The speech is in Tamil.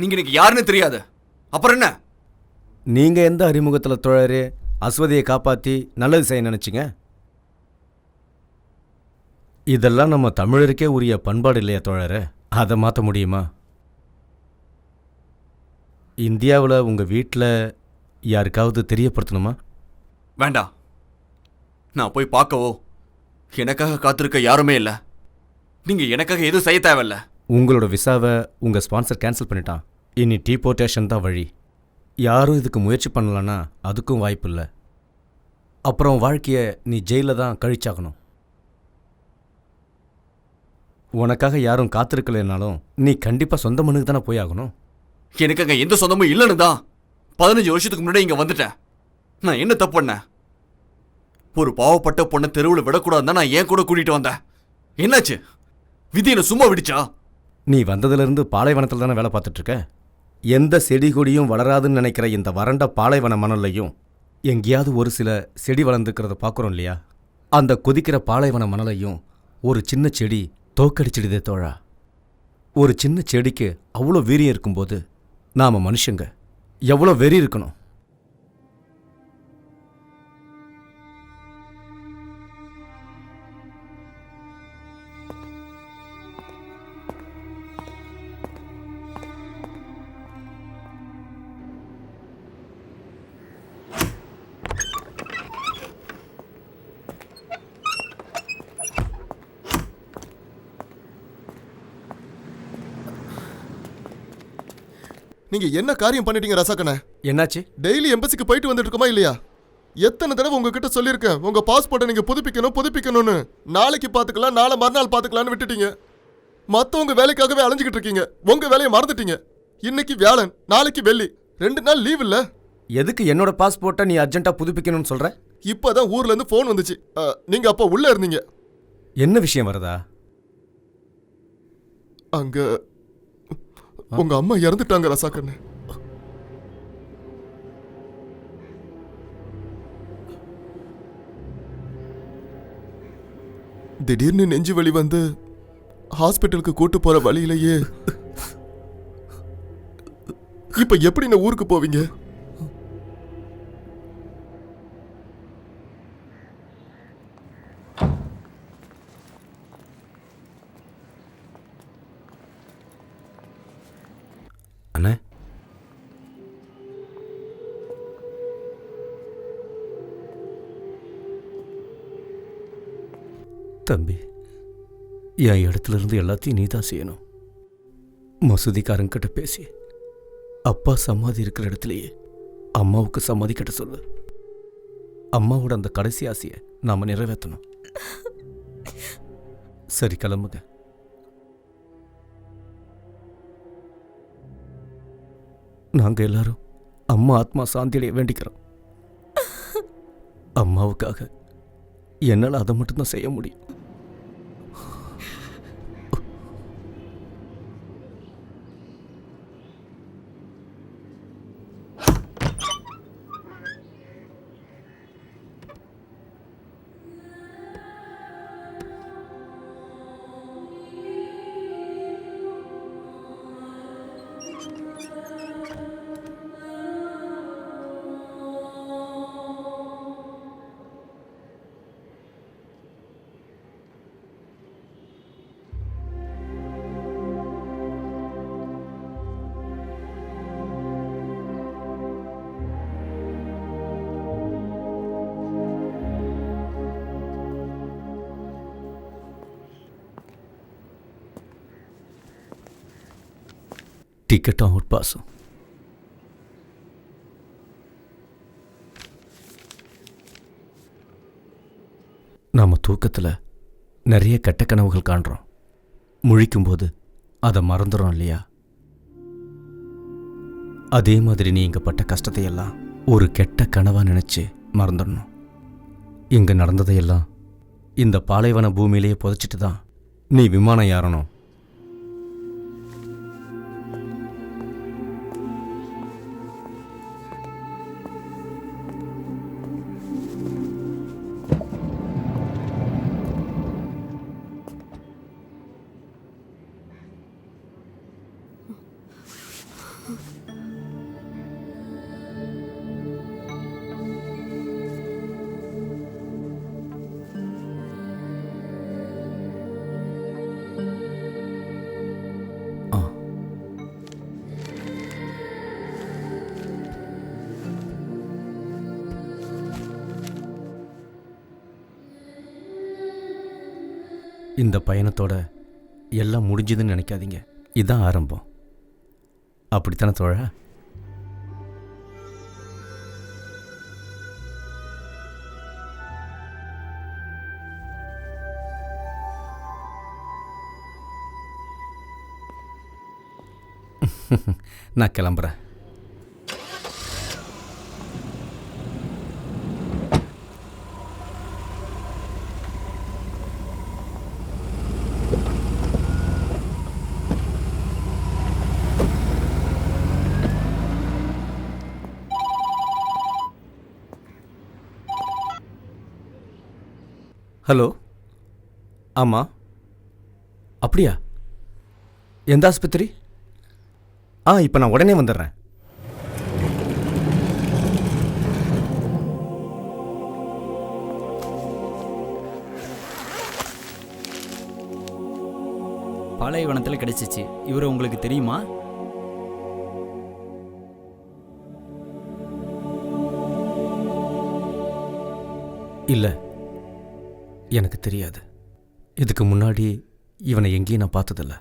நீங்க எனக்கு யாருன்னு தெரியாது. அப்புறம் என்ன? நீங்க எந்த அறிமுகத்தில் தோழரே அஸ்வதியை காப்பாற்றி நல்லது செய்ய நினைச்சிங்க? இதெல்லாம் நம்ம தமிழருக்கே உரிய பண்பாடு இல்லையா தோழரே? அதை மாற்ற முடியுமா? இந்தியாவில் உங்கள் வீட்டில் யாருக்காவது தெரியப்படுத்தணுமா? வேண்டாம். நான் போய் பார்க்கவோ எனக்காக காத்திருக்க யாருமே இல்லை. நீங்க எனக்காக எதுவும் செய்ய தேவையில்ல. உங்களோட விசாவை உங்கள் ஸ்பான்சர் கேன்சல் பண்ணிட்டான். இனி டீபோர்டேஷன் தான் வழி. யாரும் இதுக்கு முயற்சி பண்ணலன்னா அதுக்கும் வாய்ப்பு இல்லை. அப்புறம் வாழ்க்கையை நீ ஜெயிலில் தான் கழிச்சாகணும். உனக்காக யாரும் காத்திருக்கலைனாலும் நீ கண்டிப்பாக சொந்த மண்ணுக்கு தானே போய் ஆகணும். எனக்கு அங்கே எந்த சொந்தமும் இல்லைன்னு தான் 15 வருஷத்துக்கு முன்னாடி இங்கே வந்துட்டேன். நான் என்ன தப்பு பண்ணேன்? ஒரு பாவப்பட்ட பொண்ணை தெருவில் விடக்கூடாதுன்னு தான் நான் ஏன் கூட கூட்டிகிட்டு வந்தேன். என்னாச்சு? விதி என்ன சும்மா விடுச்சா? நீ வந்ததுலேருந்து பாலைவனத்தில் தானே வேலை பார்த்துட்ருக்க. எந்த செடி கொடியும் வளராதுன்னு நினைக்கிற இந்த வறண்ட பாலைவன மணல்லையும் எங்கேயாவது ஒரு சில செடி வளர்ந்துக்கிறத பார்க்குறோம் இல்லையா? அந்த கொதிக்கிற பாலைவன மணலையும் ஒரு சின்ன செடி தோக்கடிச்சிடுதே தோழா. ஒரு சின்ன செடிக்கு அவ்வளோ வீரியம் இருக்கும்போது நாம் மனுஷங்க எவ்வளோ வெறி இருக்கணும். நீங்க என்ன காரியம் பண்ணிட்டீங்க ரசாக்கண்ணே? என்னாச்சு? டெய்லி எம்பசிக்கு போயிட்டு வந்துட்டு இருக்கோமா இல்லையா? எத்தனை தடவை உங்ககிட்ட சொல்லியிருக்கேன் உங்க பாஸ்போர்ட்டை நீங்க புதுப்பிக்கணும்னு. நாளைக்கு பாத்துக்கலாம், நாளை மறுநாள் பாத்துக்கலாம்னு விட்டுட்டீங்க. மத்தவங்க வேலைக்காகவே அலைஞ்சிக்கிட்டு இருக்கீங்க. உங்க வேலையை மறந்துட்டீங்க. இன்னைக்கு வியாழன், நாளைக்கு வெள்ளி, 2 நாள் லீவ் இல்ல. எதுக்கு என்னோட பாஸ்போர்ட்டை நீ அர்ஜென்ட்டா புதுப்பிக்கணும்னு சொல்ற? இப்பதான் ஊர்ல இருந்து போன் வந்துச்சு. நீங்க அப்ப உள்ள இருந்தீங்க. என்ன விஷயம் வருதா? அங்க உங்க அம்மா இறந்துட்டாங்க ரசாக்கண்ணே. திடீர்னு நெஞ்சு வலி வந்து ஹாஸ்பிட்டலுக்கு கூட்டு போற வழியிலேயே இப்ப எப்படி நான் ஊருக்கு போவீங்க? அண்ணே, தம்பி, என் இடத்துல இருந்து எல்லாத்தையும் நீ தான் செய்யணும். மசூதிக்காரங்கிட்ட பேசி அப்பா சமாதி இருக்கிற இடத்துலையே அம்மாவுக்கு சமாதி கட்ட சொல்லு. அம்மாவோட அந்த கடைசி ஆசையை நாம நிறைவேற்றணும். சரி, கிளம்புங்க. நாங்க எல்லாரும் அம்மா ஆத்மா சாந்தியடைய வேண்டிக்கிறோம். அம்மாவுக்காக என்னால் அதை மட்டும்தான் செய்ய முடியும். டிக்கெட்டும் அவுட் பாஸும். நாம் தூக்கத்தில் நிறைய கெட்ட கனவுகள் காண்றோம். முழிக்கும்போது அதை மறந்துடும் இல்லையா? அதே மாதிரி நீ இங்கே பட்ட கஷ்டத்தையெல்லாம் ஒரு கெட்ட கனவாக நினச்சி மறந்துடணும். இங்கே நடந்ததையெல்லாம் இந்த பாலைவன பூமியிலேயே புதைச்சிட்டு தான் நீ விமானம் ஏறணும். ஆ. இந்த பயணத்தோட எல்லாம் முடிஞ்சதுன்னு நினைக்காதீங்க. இதான் ஆரம்பம். அப்படித்தானே தோழா? நான் கிளம்புறேன். ஹலோ. ஆமாம். அப்படியா? எந்த ஆஸ்பத்திரி? இப்போ நான் உடனே வந்துடுறேன். பாலைவனத்தில் கிடைச்சிச்சு. இவர் உங்களுக்கு தெரியுமா? இல்லை, எனக்கு தெரியாது. இதுக்கு முன்னாடி இவனை எங்கேயும் நான் பார்த்ததில்ல.